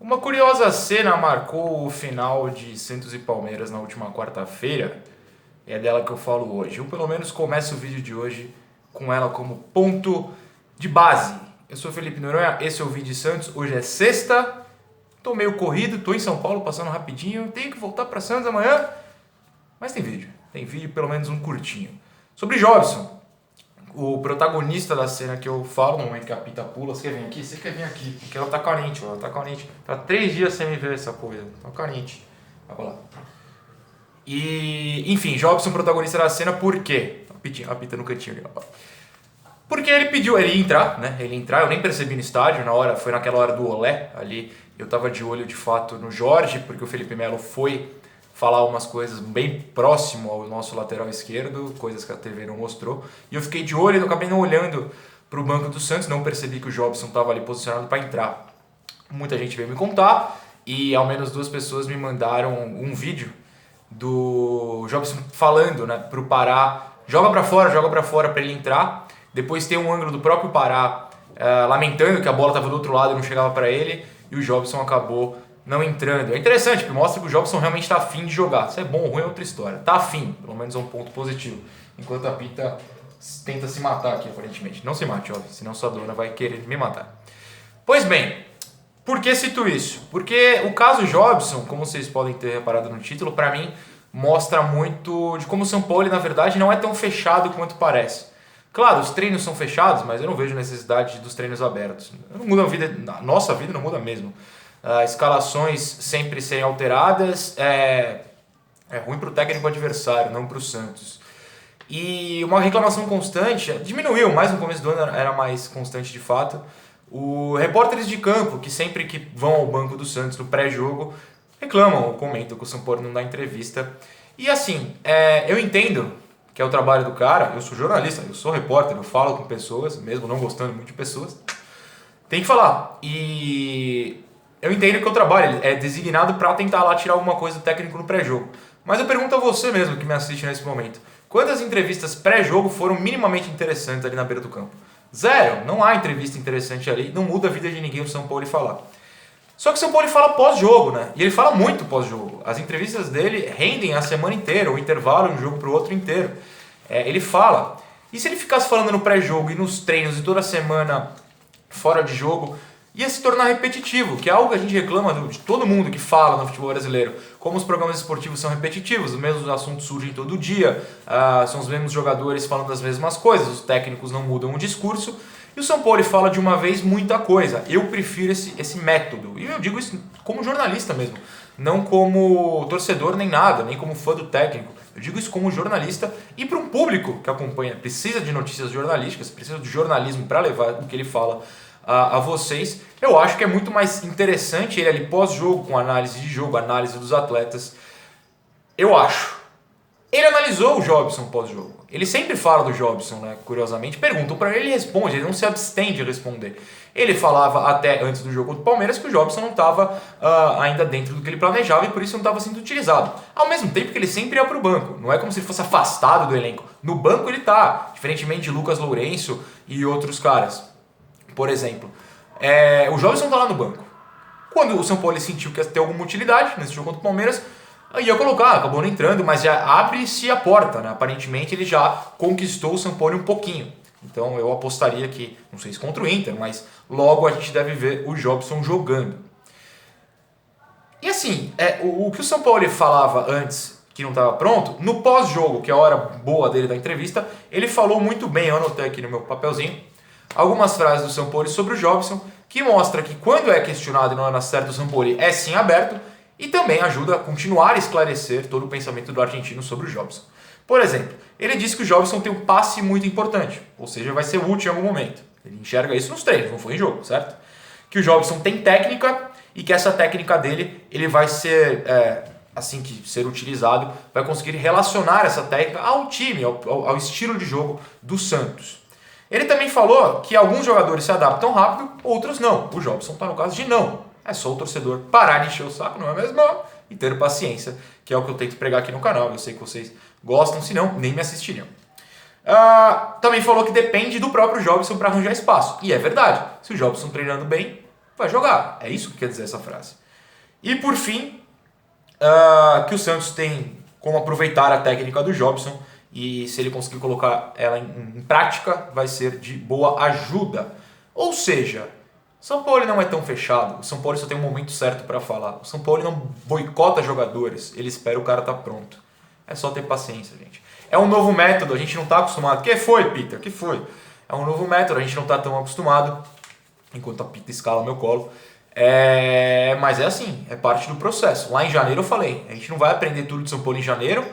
Uma curiosa cena marcou o final de Santos e Palmeiras na última quarta-feira. É dela que eu falo hoje. Eu pelo menos começo o vídeo de hoje com ela como ponto de base. Eu sou Felipe Noronha, esse é o Vídeo de Santos. Hoje é sexta, tô meio corrido, tô em São Paulo passando rapidinho. Tenho que voltar para Santos amanhã, mas tem vídeo. Tem vídeo, pelo menos um curtinho. Sobre Jobson, o protagonista da cena que eu falo, no momento que a Pita pula. Você quer vir aqui? Você quer vir aqui? Porque ela tá carente, ela tá carente. Tá 3 dias sem me ver essa coisa. Tá carente. Vai pra lá. E, enfim, Jobson, protagonista da cena, por quê? A Pita no cantinho ali, ó. Porque ele pediu, ele ia entrar, né? Ele ia entrar, eu nem percebi no estádio, foi naquela hora do olé ali. Eu tava de olho de fato no Jorge, porque o Felipe Melo foi falar umas coisas bem próximo ao nosso lateral esquerdo, coisas que a TV não mostrou. E eu fiquei de olho, eu acabei não olhando pro banco do Santos, não percebi que o Jobson estava ali posicionado para entrar. Muita gente veio me contar e ao menos 2 pessoas me mandaram um vídeo do Jobson falando, né, pro Pará, joga para fora para ele entrar. Depois tem um ângulo do próprio Pará lamentando que a bola estava do outro lado e não chegava para ele, e o Jobson acabou não entrando. É interessante, porque mostra que o Jobson realmente está afim de jogar. Se é bom ou ruim é outra história. Tá afim, pelo menos é um ponto positivo. Enquanto a Pita tenta se matar aqui, aparentemente. Não se mate, óbvio, senão sua dona vai querer me matar. Pois bem, por que cito isso? Porque o caso Jobson, como vocês podem ter reparado no título, para mim mostra muito de como o São Paulo, na verdade, não é tão fechado quanto parece. Claro, os treinos são fechados, mas eu não vejo necessidade dos treinos abertos. Não muda a vida, a nossa vida não muda mesmo. Escalações sempre serem alteradas é ruim para o técnico adversário, não para o Santos. E uma reclamação constante, diminuiu, mas no começo do ano era mais constante de fato. Os repórteres de campo, que sempre que vão ao banco do Santos no pré-jogo, reclamam ou comentam que o São Paulo não dá entrevista. E assim, eu entendo que é o trabalho do cara, eu sou jornalista, eu sou repórter, eu falo com pessoas, mesmo não gostando muito de pessoas. Tem que falar. E eu entendo que o trabalho é designado para tentar lá tirar alguma coisa do técnico no pré-jogo. Mas eu pergunto a você mesmo que me assiste nesse momento. Quantas entrevistas pré-jogo foram minimamente interessantes ali na beira do campo? Zero. Não há entrevista interessante ali. Não muda a vida de ninguém o São Paulo falar. Só que o São Paulo fala pós-jogo, né? E ele fala muito pós-jogo. As entrevistas dele rendem a semana inteira, o intervalo de um jogo para o outro inteiro. Ele fala. E se ele ficasse falando no pré-jogo e nos treinos e toda semana fora de jogo, ia se tornar repetitivo, que é algo que a gente reclama de todo mundo que fala no futebol brasileiro. Como os programas esportivos são repetitivos, os mesmos assuntos surgem todo dia, são os mesmos jogadores falando das mesmas coisas, os técnicos não mudam o discurso, e o São Paulo fala de uma vez muita coisa. Eu prefiro esse método, e eu digo isso como jornalista mesmo, não como torcedor nem nada, nem como fã do técnico. Eu digo isso como jornalista e para um público que acompanha, precisa de notícias jornalísticas, precisa de jornalismo para levar o que ele fala a vocês. Eu acho que é muito mais interessante ele ali pós-jogo, com análise de jogo, análise dos atletas. Eu acho. Ele analisou o Jobson pós-jogo. Ele sempre fala do Jobson, né? Curiosamente. Perguntam para ele, ele responde, ele não se abstém de responder. Ele falava até antes do jogo do Palmeiras que o Jobson não estava ainda dentro do que ele planejava e por isso não estava sendo utilizado. Ao mesmo tempo que ele sempre ia para o banco. Não é como se ele fosse afastado do elenco. No banco ele está, diferentemente de Lucas Lourenço e outros caras. Por exemplo, o Jobson está lá no banco. Quando o São Paulo sentiu que ia ter alguma utilidade nesse jogo contra o Palmeiras, ia colocar, acabou não entrando, mas já abre-se a porta, né? Aparentemente ele já conquistou o São Paulo um pouquinho. Então eu apostaria que, não sei se contra o Inter, mas logo a gente deve ver o Jobson jogando. E assim, o que o São Paulo falava antes, que não estava pronto, no pós-jogo, que é a hora boa dele da entrevista, ele falou muito bem, eu anotei aqui no meu papelzinho, algumas frases do São Paulo sobre o Jobson, que mostra que quando é questionado e não é certo, o São Paulo é sim aberto, e também ajuda a continuar a esclarecer todo o pensamento do argentino sobre o Jobson. Por exemplo, ele disse que o Jobson tem um passe muito importante, ou seja, vai ser útil em algum momento. Ele enxerga isso nos treinos, não foi em jogo, certo? Que o Jobson tem técnica e que essa técnica dele, ele vai ser, assim que ser utilizado, vai conseguir relacionar essa técnica ao time, ao estilo de jogo do Santos. Ele também falou que alguns jogadores se adaptam rápido, outros não. O Jobson está no caso de não. É só o torcedor parar de encher o saco, não é mesmo? E ter paciência, que é o que eu tento pregar aqui no canal. Eu sei que vocês gostam, senão nem me assistiriam. Também falou que depende do próprio Jobson para arranjar espaço. E é verdade. Se o Jobson treinando bem, vai jogar. É isso que quer dizer essa frase. E por fim, que o Santos tem como aproveitar a técnica do Jobson e se ele conseguir colocar ela em prática, vai ser de boa ajuda. Ou seja, o São Paulo não é tão fechado, o São Paulo só tem um momento certo para falar. O São Paulo não boicota jogadores, ele espera o cara estar pronto. É só ter paciência, gente. É um novo método, a gente não está acostumado. Que foi, Peter? Que foi? É um novo método, a gente não está tão acostumado. Enquanto a Pita escala meu colo. Mas é assim, é parte do processo. Lá em janeiro eu falei, a gente não vai aprender tudo de São Paulo em janeiro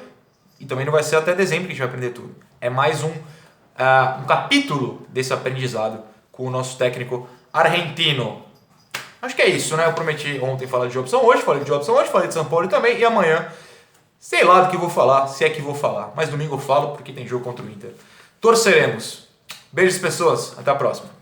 e também não vai ser até dezembro que a gente vai aprender tudo. É mais um capítulo desse aprendizado com o nosso técnico argentino. Acho que é isso, né? Eu prometi ontem falar de Jobson hoje, falei de Jobson hoje, falei de São Paulo também, e amanhã, sei lá do que eu vou falar, se é que vou falar. Mas domingo eu falo porque tem jogo contra o Inter. Torceremos. Beijos, pessoas. Até a próxima.